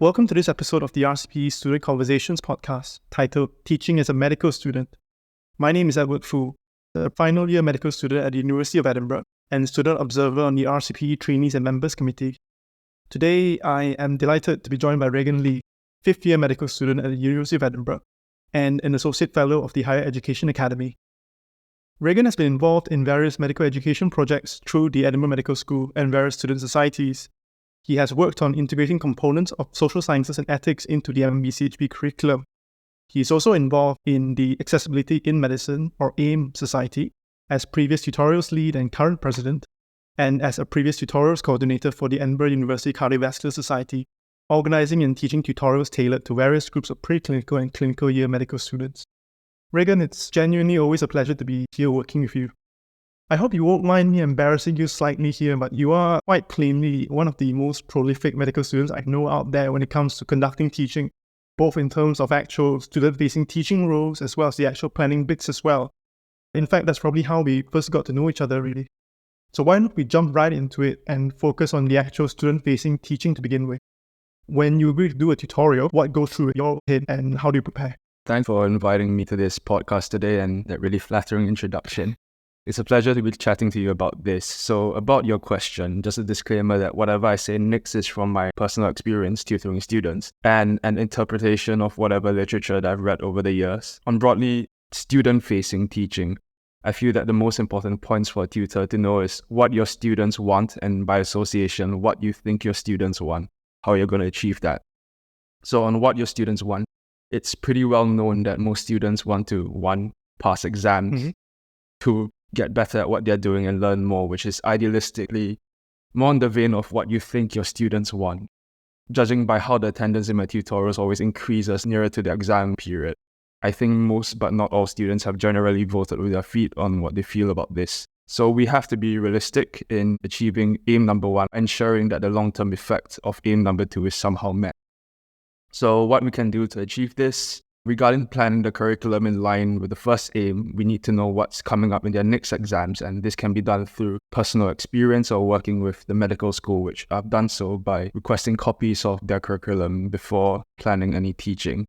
Welcome to this episode of the RCP Student Conversations podcast titled Teaching as a Medical Student. My name is Edward Foo, a final year medical student at the University of Edinburgh and student observer on the RCP Trainees and Members Committee. Today, I am delighted to be joined by Reagan Lee, fifth year medical student at the University of Edinburgh and an associate fellow of the Higher Education Academy. Reagan has been involved in various medical education projects through the Edinburgh Medical School and various student societies. He has worked on integrating components of social sciences and ethics into the MBChB curriculum. He is also involved in the Accessibility in Medicine, or AIM Society, as previous tutorials lead and current president, and as a previous tutorials coordinator for the Edinburgh University Cardiovascular Society, organising and teaching tutorials tailored to various groups of preclinical and clinical year medical students. Reagan, it's genuinely always a pleasure to be here working with you. I hope you won't mind me embarrassing you slightly here, but you are quite plainly one of the most prolific medical students I know out there when it comes to conducting teaching, both in terms of actual student-facing teaching roles as well as the actual planning bits as well. In fact, that's probably how we first got to know each other, really. So why don't we jump right into it and focus on the actual student-facing teaching to begin with? When you agree to do a tutorial, what goes through your head and how do you prepare? Thanks for inviting me to this podcast today and that really flattering introduction. It's a pleasure to be chatting to you about this. So about your question, just a disclaimer that whatever I say next is from my personal experience tutoring students and an interpretation of whatever literature that I've read over the years. On broadly student-facing teaching, I feel that the most important points for a tutor to know is what your students want and by association, what you think your students want, how you're going to achieve that. So on what your students want, it's pretty well known that most students want to, one, pass exams, two, get better at what they're doing and learn more, which is idealistically more in the vein of what you think your students want. Judging by how the attendance in my tutorials always increases nearer to the exam period, I think most but not all students have generally voted with their feet on what they feel about this. So we have to be realistic in achieving aim number one, ensuring that the long-term effect of aim number two is somehow met. So what we can do to achieve this? Regarding planning the curriculum in line with the first aim, we need to know what's coming up in their next exams, and this can be done through personal experience or working with the medical school, which I've done so by requesting copies of their curriculum before planning any teaching.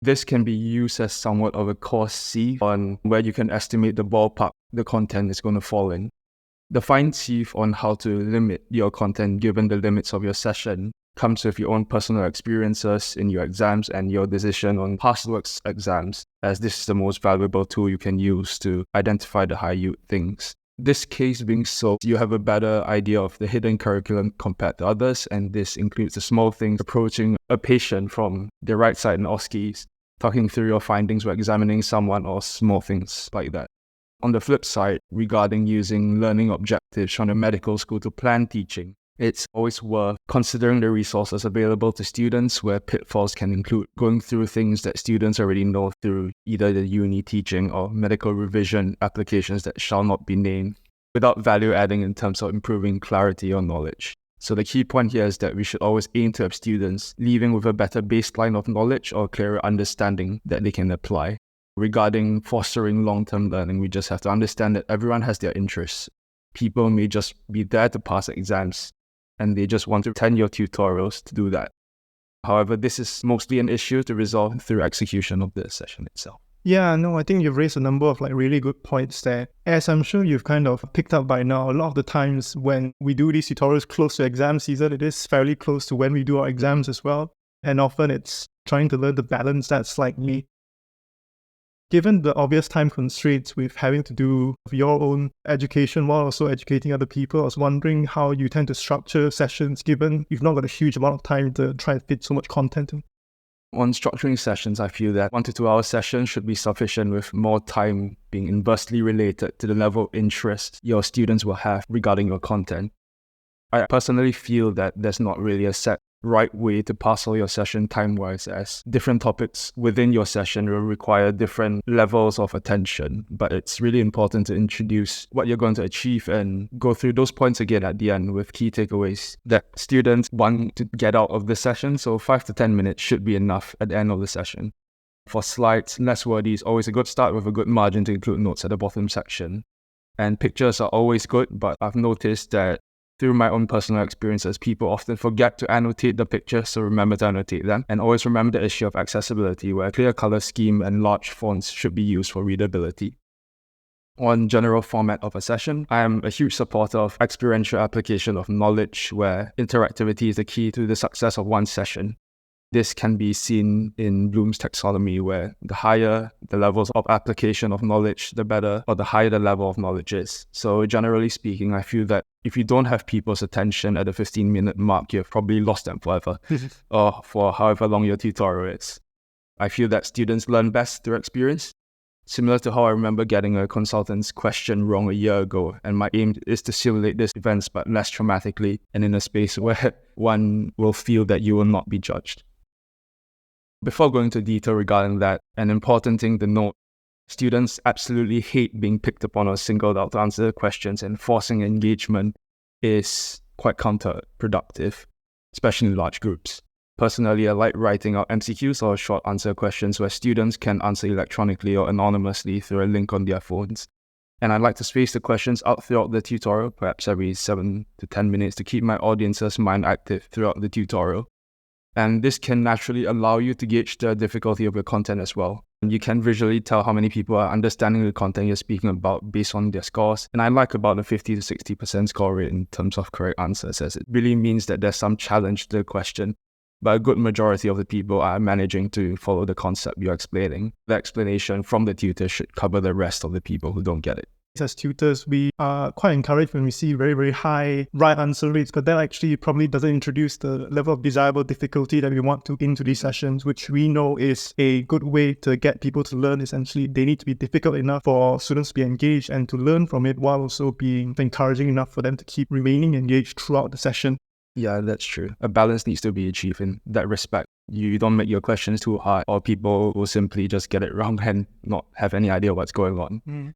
This can be used as somewhat of a course sieve on where you can estimate the ballpark the content is going to fall in. The fine sieve on how to limit your content given the limits of your session comes with your own personal experiences in your exams and your decision on past works exams, as this is the most valuable tool you can use to identify the high yield things. This case being so, you have a better idea of the hidden curriculum compared to others, and this includes the small things approaching a patient from the right side in OSCEs, talking through your findings when examining someone, or small things like that. On the flip side, regarding using learning objectives from a medical school to plan teaching, it's always worth considering the resources available to students where pitfalls can include going through things that students already know through either the uni teaching or medical revision applications that shall not be named, without value adding in terms of improving clarity or knowledge. So the key point here is that we should always aim to have students leaving with a better baseline of knowledge or clearer understanding that they can apply. Regarding fostering long-term learning, we just have to understand that everyone has their interests. People may just be there to pass exams, and they just want to attend your tutorials to do that. However, this is mostly an issue to resolve through execution of the session itself. Yeah, no, I think you've raised a number of really good points there. As I'm sure you've kind of picked up by now, a lot of the times when we do these tutorials close to exam season, it is fairly close to when we do our exams as well. And often it's trying to learn to balance that slightly. Given the obvious time constraints with having to do your own education while also educating other people, I was wondering how you tend to structure sessions given you've not got a huge amount of time to try and fit so much content in. On structuring sessions, I feel that 1 to 2 hour sessions should be sufficient, with more time being inversely related to the level of interest your students will have regarding your content. I personally feel that there's not really a set right way to parcel your session time-wise, as different topics within your session will require different levels of attention. But it's really important to introduce what you're going to achieve and go through those points again at the end with key takeaways that students want to get out of the session. So 5 to 10 minutes should be enough at the end of the session. For slides, less wordy is always a good start with a good margin to include notes at the bottom section. And pictures are always good, but I've noticed that Through my own personal experiences, people often forget to annotate the pictures, so remember to annotate them. And always remember the issue of accessibility, where a clear color scheme and large fonts should be used for readability. On general format of a session, I am a huge supporter of experiential application of knowledge, where interactivity is the key to the success of one session. This can be seen in Bloom's taxonomy, where the higher the levels of application of knowledge, the better, or the higher the level of knowledge is. So generally speaking, I feel that if you don't have people's attention at the 15-minute mark, you've probably lost them forever, or for however long your tutorial is. I feel that students learn best through experience, similar to how I remember getting a consultant's question wrong a year ago, and my aim is to simulate these events but less traumatically and in a space where one will feel that you will not be judged. Before going into detail regarding that, an important thing to note, students absolutely hate being picked upon or singled out to answer questions, and forcing engagement is quite counterproductive, especially in large groups. Personally, I like writing out MCQs or short answer questions where students can answer electronically or anonymously through a link on their phones. And I like to space the questions out throughout the tutorial, perhaps every 7 to 10 minutes, to keep my audience's mind active throughout the tutorial. And this can naturally allow you to gauge the difficulty of your content as well. You can visually tell how many people are understanding the content you're speaking about based on their scores. And I like about a 50 to 60% score rate in terms of correct answers, as it really means that there's some challenge to the question, but a good majority of the people are managing to follow the concept you're explaining. The explanation from the tutor should cover the rest of the people who don't get it. As tutors, we are quite encouraged when we see very, very high right answer rates, but that actually probably doesn't introduce the level of desirable difficulty that we want to into these sessions, which we know is a good way to get people to learn. Essentially, they need to be difficult enough for students to be engaged and to learn from it, while also being encouraging enough for them to keep remaining engaged throughout the session. Yeah, that's true. A balance needs to be achieved in that respect. You don't make your questions too hard, or people will simply just get it wrong and not have any idea what's going on.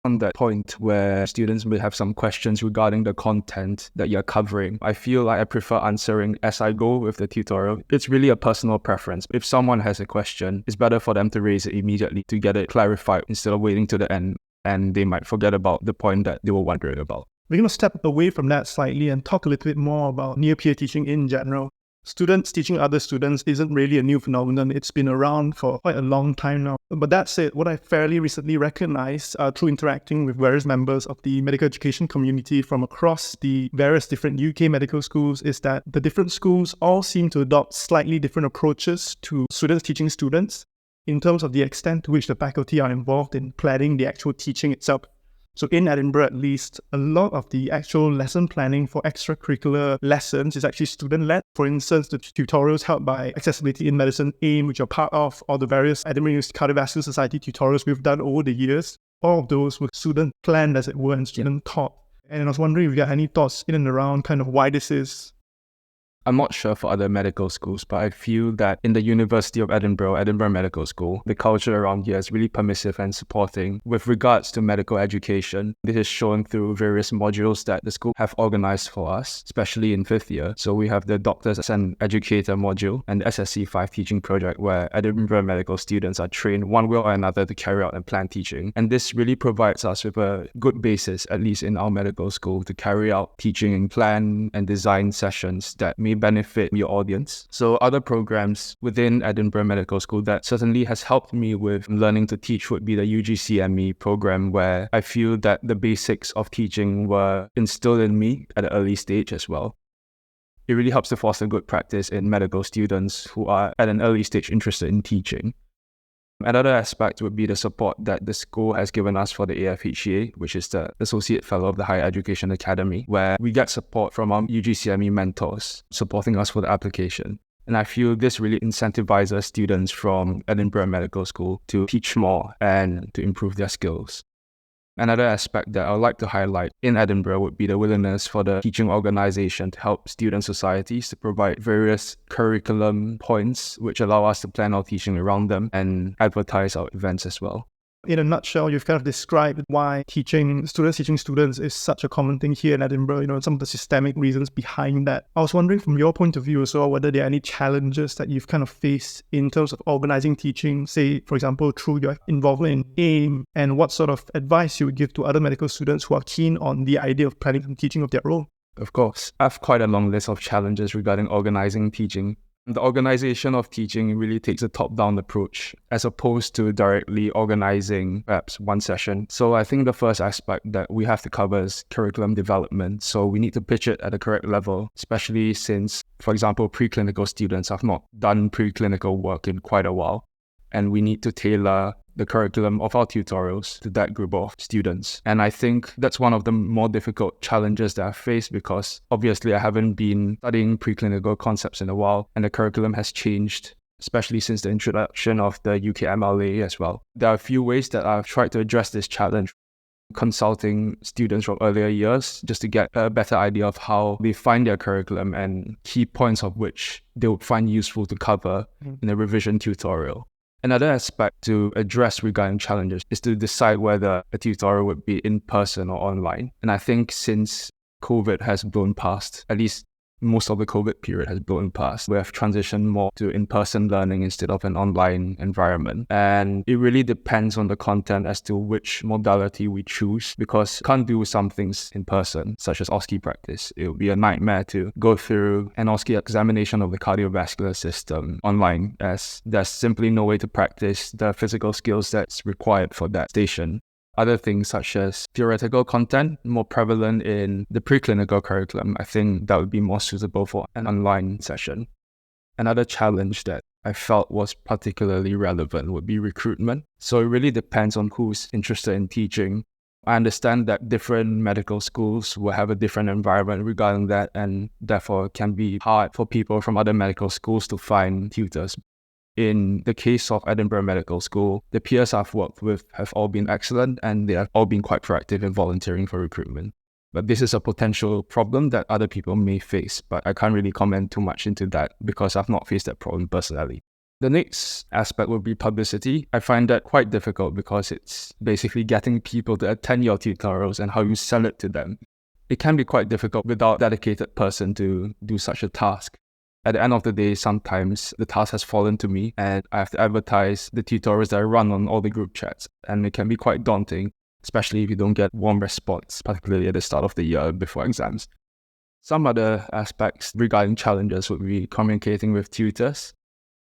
On that point where students may have some questions regarding the content that you're covering, I feel like I prefer answering as I go with the tutorial. It's really a personal preference. If someone has a question, it's better for them to raise it immediately to get it clarified instead of waiting to the end, and they might forget about the point that they were wondering about. We're going to step away from that slightly and talk a little bit more about near-peer teaching in general. Students teaching other students isn't really a new phenomenon. It's been around for quite a long time now. But that said, what I fairly recently recognized through interacting with various members of the medical education community from across the various different UK medical schools is that the different schools all seem to adopt slightly different approaches to students teaching students in terms of the extent to which the faculty are involved in planning the actual teaching itself. So in Edinburgh, at least, a lot of the actual lesson planning for extracurricular lessons is actually student-led. For instance, the tutorials held by Accessibility in Medicine AIM, which are part of, or the various Edinburgh Cardiovascular Society tutorials we've done over the years, all of those were student-planned, as it were, and student-taught. And I was wondering if you had any thoughts in and around kind of why this is. I'm not sure for other medical schools, but I feel that in the University of Edinburgh, Edinburgh Medical School, the culture around here is really permissive and supporting with regards to medical education. This is shown through various modules that the school have organized for us, especially in 5th year. So we have the Doctors as an Educator module and the SSC5 teaching project, where Edinburgh medical students are trained one way or another to carry out and plan teaching. And this really provides us with a good basis, at least in our medical school, to carry out teaching and plan and design sessions that may benefit your audience. So other programs within Edinburgh Medical School that certainly has helped me with learning to teach would be the UGCME program, where I feel that the basics of teaching were instilled in me at an early stage as well. It really helps to foster good practice in medical students who are at an early stage interested in teaching. Another aspect would be the support that the school has given us for the AFHEA, which is the Associate Fellow of the Higher Education Academy, where we get support from our UGCME mentors supporting us for the application. And I feel this really incentivizes students from Edinburgh Medical School to teach more and to improve their skills. Another aspect that I would like to highlight in Edinburgh would be the willingness for the teaching organisation to help student societies to provide various curriculum points which allow us to plan our teaching around them and advertise our events as well. In a nutshell, you've kind of described why teaching students is such a common thing here in Edinburgh, and some of the systemic reasons behind that. I was wondering from your point of view as well, whether there are any challenges that you've kind of faced in terms of organising teaching, say, for example, through your involvement in AIM, and what sort of advice you would give to other medical students who are keen on the idea of planning some teaching of their own. Of course, I have quite a long list of challenges regarding organizing teaching. The organization of teaching really takes a top-down approach as opposed to directly organizing perhaps one session. So I think the first aspect that we have to cover is curriculum development. So we need to pitch it at the correct level, especially since, for example, preclinical students have not done preclinical work in quite a while. And we need to tailor the curriculum of our tutorials to that group of students. And I think that's one of the more difficult challenges that I've faced because obviously I haven't been studying preclinical concepts in a while and the curriculum has changed, especially since the introduction of the UKMLA as well. There are a few ways that I've tried to address this challenge. Consulting students from earlier years just to get a better idea of how they find their curriculum and key points of which they would find useful to cover in a revision tutorial. Another aspect to address regarding challenges is to decide whether a tutorial would be in person or online. And I think since COVID has blown past, at least most of the COVID period has blown past, we have transitioned more to in-person learning instead of an online environment. And it really depends on the content as to which modality we choose because we can't do some things in person, such as OSCE practice. It would be a nightmare to go through an OSCE examination of the cardiovascular system online, as there's simply no way to practice the physical skills that's required for that station. Other things such as theoretical content, more prevalent in the preclinical curriculum, I think that would be more suitable for an online session. Another challenge that I felt was particularly relevant would be recruitment. So it really depends on who's interested in teaching. I understand that different medical schools will have a different environment regarding that, and therefore it can be hard for people from other medical schools to find tutors. In the case of Edinburgh Medical School, the peers I've worked with have all been excellent and they have all been quite proactive in volunteering for recruitment. But this is a potential problem that other people may face, but I can't really comment too much into that because I've not faced that problem personally. The next aspect would be publicity. I find that quite difficult because it's basically getting people to attend your tutorials and how you sell it to them. It can be quite difficult without a dedicated person to do such a task. At the end of the day, sometimes the task has fallen to me and I have to advertise the tutorials that I run on all the group chats. And it can be quite daunting, especially if you don't get warm response, particularly at the start of the year before exams. Some other aspects regarding challenges would be communicating with tutors.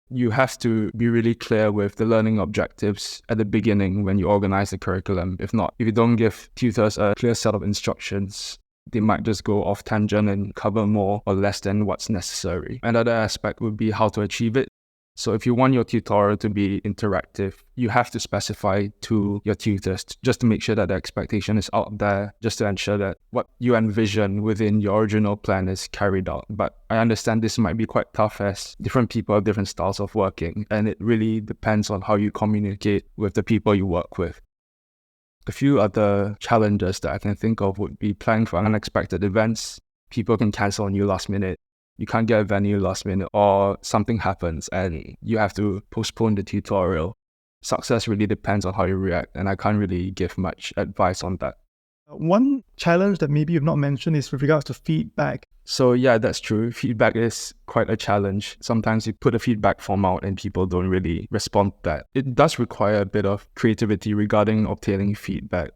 You have to be really clear with the learning objectives at the beginning when you organize the curriculum. If not, if you don't give tutors a clear set of instructions, they might just go off tangent and cover more or less than what's necessary. Another aspect would be how to achieve it. So if you want your tutorial to be interactive, you have to specify to your tutors just to make sure that the expectation is out there, just to ensure that what you envision within your original plan is carried out. But I understand this might be quite tough as different people have different styles of working, and it really depends on how you communicate with the people you work with. A few other challenges that I can think of would be planning for unexpected events. People can cancel on you last minute. You can't get a venue last minute, or something happens and you have to postpone the tutorial. Success really depends on how you react, and I can't really give much advice on that. One challenge that maybe you've not mentioned is with regards to feedback. So yeah, that's true. Feedback is quite a challenge. Sometimes you put a feedback form out and people don't really respond to that. It does require a bit of creativity regarding obtaining feedback.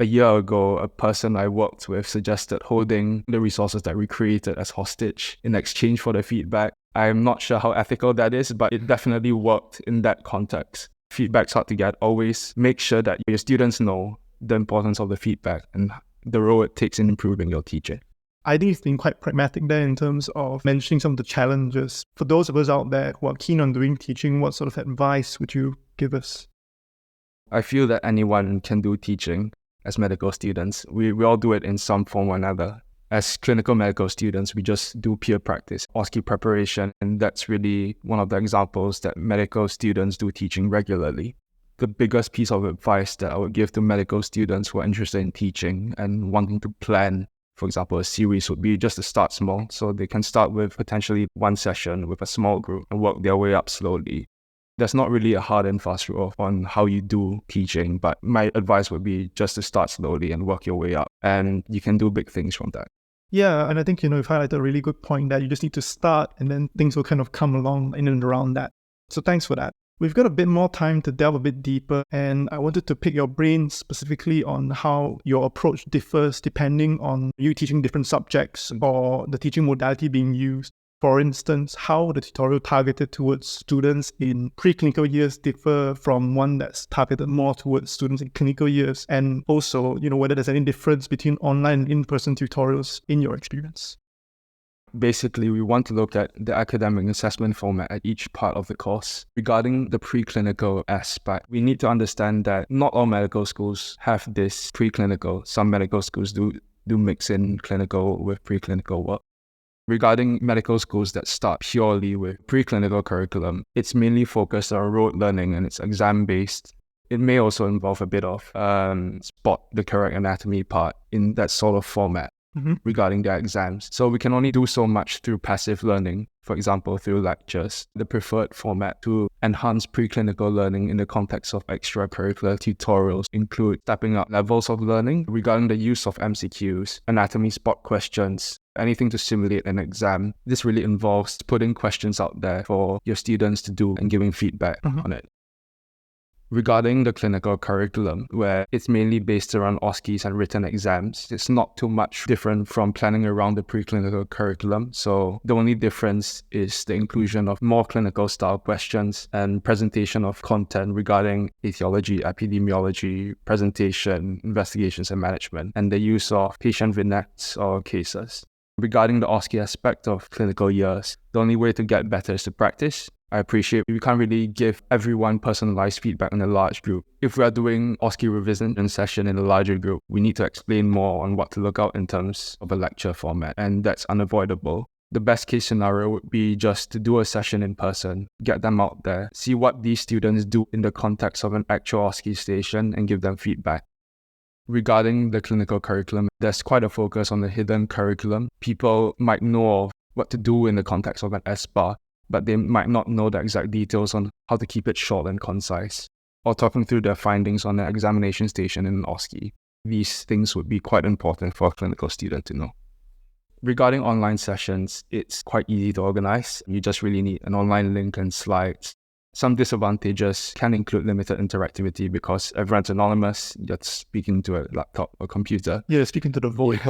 A year ago, a person I worked with suggested holding the resources that we created as hostage in exchange for the feedback. I'm not sure how ethical that is, but it definitely worked in that context. Feedback's hard to get. Always make sure that your students know the importance of the feedback and the role it takes in improving your teaching. I think it's been quite pragmatic there in terms of mentioning some of the challenges. For those of us out there who are keen on doing teaching, what sort of advice would you give us? I feel that anyone can do teaching as medical students. We all do it in some form or another. As clinical medical students, we just do peer practice, OSCE preparation, and that's really one of the examples that medical students do teaching regularly. The biggest piece of advice that I would give to medical students who are interested in teaching and wanting to plan, for example, a series would be just to start small. So they can start with potentially one session with a small group and work their way up slowly. There's not really a hard and fast rule on how you do teaching, but my advice would be just to start slowly and work your way up, and you can do big things from that. Yeah, and I think, you've highlighted a really good point that you just need to start and then things will kind of come along in and around that. So thanks for that. We've got a bit more time to delve a bit deeper, and I wanted to pick your brain specifically on how your approach differs depending on you teaching different subjects or the teaching modality being used. For instance, how the tutorial targeted towards students in preclinical years differ from one that's targeted more towards students in clinical years, and also, whether there's any difference between online and in-person tutorials in your experience. Basically, we want to look at the academic assessment format at each part of the course. Regarding the preclinical aspect, we need to understand that not all medical schools have this preclinical. Some medical schools do mix in clinical with preclinical work. Regarding medical schools that start purely with preclinical curriculum, it's mainly focused on rote learning and it's exam-based. It may also involve a bit of spot the correct anatomy part in that sort of format. Regarding their exams. So we can only do so much through passive learning, for example, through lectures. The preferred format to enhance preclinical learning in the context of extracurricular tutorials include stepping up levels of learning regarding the use of MCQs, anatomy spot questions, anything to simulate an exam. This really involves putting questions out there for your students to do and giving feedback on it. Regarding the clinical curriculum, where it's mainly based around OSCEs and written exams, it's not too much different from planning around the preclinical curriculum. So the only difference is the inclusion of more clinical style questions and presentation of content regarding etiology, epidemiology, presentation, investigations and management, and the use of patient vignettes or cases. Regarding the OSCE aspect of clinical years, the only way to get better is to practice. I appreciate we can't really give everyone personalized feedback in a large group. If we are doing OSCE revision session in a larger group, we need to explain more on what to look out in terms of a lecture format, and that's unavoidable. The best case scenario would be just to do a session in person, get them out there, see what these students do in the context of an actual OSCE station and give them feedback. Regarding the clinical curriculum, there's quite a focus on the hidden curriculum. People might know of what to do in the context of an SBAR, but they might not know the exact details on how to keep it short and concise, or talking through their findings on the examination station in an OSCE. These things would be quite important for a clinical student to know. Regarding online sessions, it's quite easy to organize. You just really need an online link and slides. Some disadvantages can include limited interactivity because everyone's anonymous. You're speaking to a laptop or computer. Yeah, speaking to the void.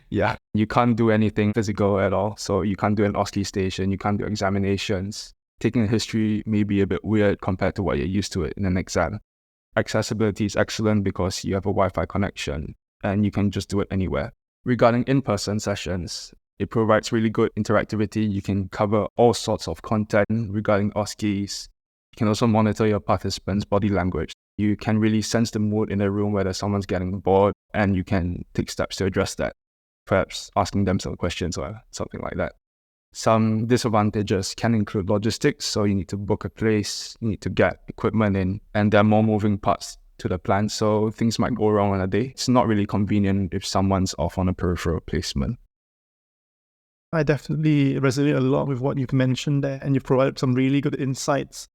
Yeah, you can't do anything physical at all. So you can't do an OSCE station, you can't do examinations. Taking a history may be a bit weird compared to what you're used to it in an exam. Accessibility is excellent because you have a Wi-Fi connection and you can just do it anywhere. Regarding in-person sessions, it provides really good interactivity. You can cover all sorts of content regarding OSCEs. You can also monitor your participants' body language. You can really sense the mood in a room whether someone's getting bored, and you can take steps to address that. Perhaps asking them some questions or something like that. Some disadvantages can include logistics, so you need to book a place, you need to get equipment in, and there are more moving parts to the plan, so things might go wrong on a day. It's not really convenient if someone's off on a peripheral placement. I definitely resonate a lot with what you've mentioned there, and you've provided some really good insights.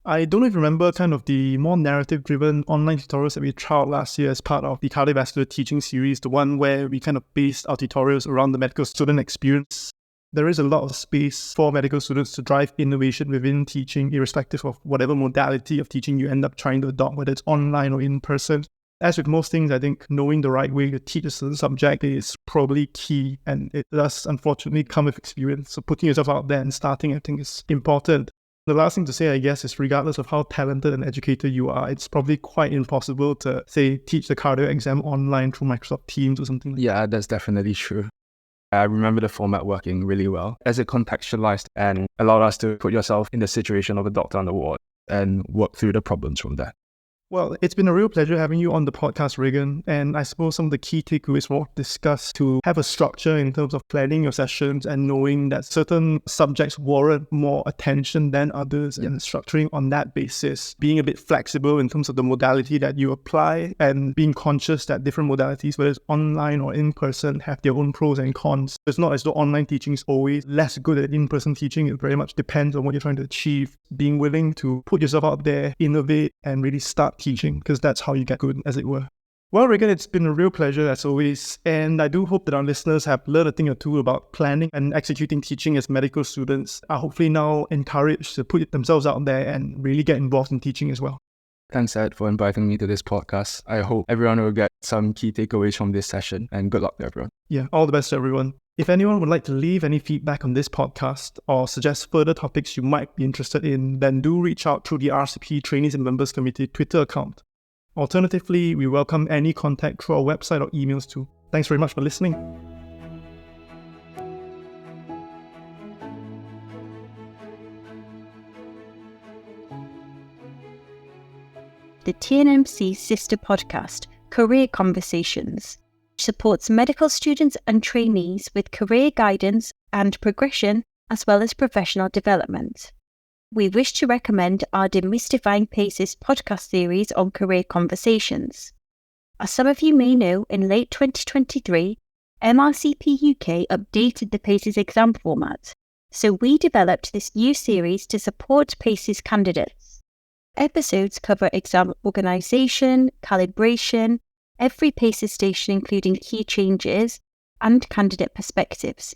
I don't even remember kind of the more narrative-driven online tutorials that we trialed last year as part of the Cardiovascular teaching series, the one where we kind of based our tutorials around the medical student experience. There is a lot of space for medical students to drive innovation within teaching, irrespective of whatever modality of teaching you end up trying to adopt, whether it's online or in person. As with most things, I think knowing the right way to teach a certain subject is probably key, and it does unfortunately come with experience. So putting yourself out there and starting, I think, is important. The last thing to say, I guess, is regardless of how talented an educator you are, it's probably quite impossible to, say, teach the cardio exam online through Microsoft Teams or something like that. Yeah, that's definitely true. I remember the format working really well as it contextualized and allowed us to put yourself in the situation of a doctor on the ward and work through the problems from there. Well, it's been a real pleasure having you on the podcast, Reagan. And I suppose some of the key takeaways were discussed to have a structure in terms of planning your sessions and knowing that certain subjects warrant more attention than others, and structuring on that basis, being a bit flexible in terms of the modality that you apply, and being conscious that different modalities, whether it's online or in person, have their own pros and cons. It's not as though online teaching is always less good than in-person teaching. It very much depends on what you're trying to achieve. Being willing to put yourself out there, innovate, and really start teaching, because that's how you get good, as it were. Well, Reagan, it's been a real pleasure as always, and I do hope that our listeners have learned a thing or two about planning and executing teaching as medical students, are hopefully now encouraged to put themselves out there and really get involved in teaching as well. Thanks, Ed, for inviting me to this podcast. I hope everyone will get some key takeaways from this session, and good luck to everyone. Yeah, all the best to everyone. If anyone would like to leave any feedback on this podcast or suggest further topics you might be interested in, then do reach out through the RCP Trainees and Members Committee Twitter account. Alternatively, we welcome any contact through our website or emails too. Thanks very much for listening. The TNMC's sister podcast, Career Conversations, supports medical students and trainees with career guidance and progression, as well as professional development. We wish to recommend our Demystifying PACES podcast series on career conversations. As some of you may know, in late 2023, MRCP UK updated the PACES exam format, so we developed this new series to support PACES candidates. Episodes cover exam organisation, calibration, every PACES station including key changes, and candidate perspectives.